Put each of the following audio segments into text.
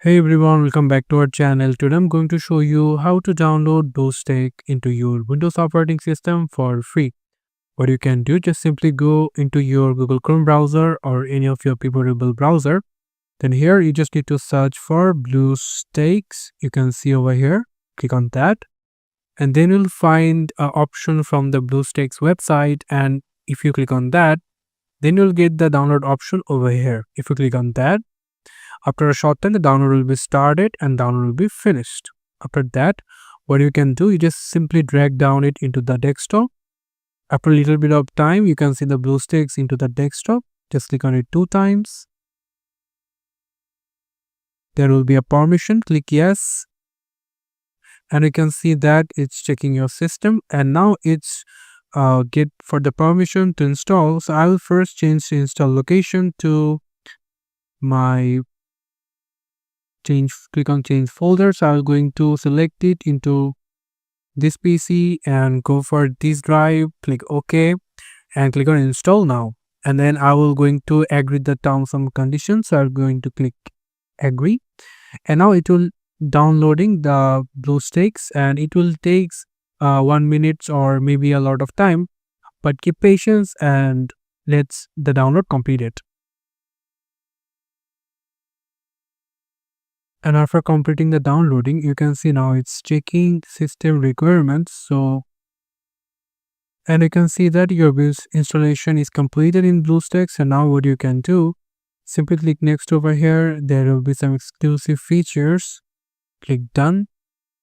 Hey everyone, welcome back to our channel. Today I'm going to show you how to download BlueStack into your Windows operating system for free. What you can do, just simply go into your Google Chrome browser or any of your preferable browser. Then here you just need to search for BlueStacks. You can see over here, click on that. And then you'll find an option from the BlueStacks website. And if you click on that, then you'll get the download option over here. If you click on that, after a short time, the download will be started and download will be finished. After that, what you can do, you just simply drag down it into the desktop. After a little bit of time, you can see the BlueStacks into the desktop. Just click on it 2 times. There will be a permission, click yes. And you can see that it's checking your system. And now it's get for the permission to install. So I will first change the install location to my click on change folder. So I'm going to select it into this PC and go for this drive, click OK and click on install now. And then I will going to agree the terms and conditions. So I'm going to click agree, and now it will downloading the BlueStacks, and it will take 1 minute or maybe a lot of time, but keep patience and let's the download completed. And after completing the downloading, you can see now it's checking system requirements. And you can see that your installation is completed in BlueStacks. And now what you can do, simply click next over here. There will be some exclusive features. Click done.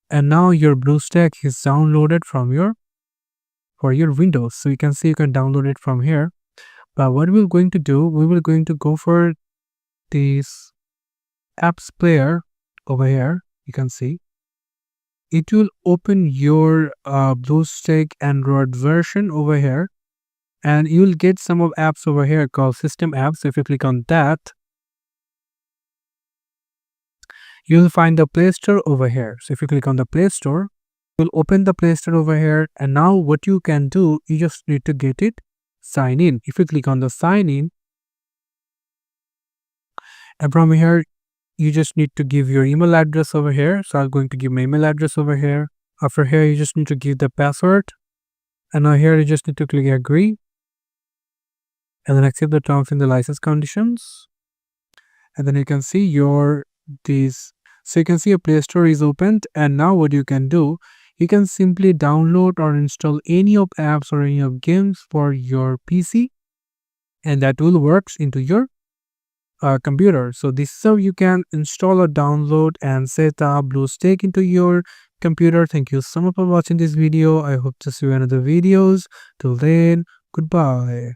And now your BlueStack is downloaded for your Windows. So you can see you can download it from here. But what we're going to do, we will going to go for this apps player over here. You can see it will open your BlueStack Android version over here, and you will get some of apps over here called system apps. So if you click on that, you'll find the Play Store over here. So if you click on the Play Store, you'll open the Play Store over here, and now what you can do, you just need to get it sign in. If you click on the sign in, and from here you just need to give your email address over here. So I'm going to give my email address over here. After here, you just need to give the password. And now here you just need to click agree. And then accept the terms and the license conditions. And then you can see so you can see a Play Store is opened. And now what you can do, you can simply download or install any of apps or any of games for your PC. And that will work into your computer. So this is how you can install or download and set up BlueStack into your computer. Thank you so much for watching this video. I hope to see you in other videos. Till then, goodbye.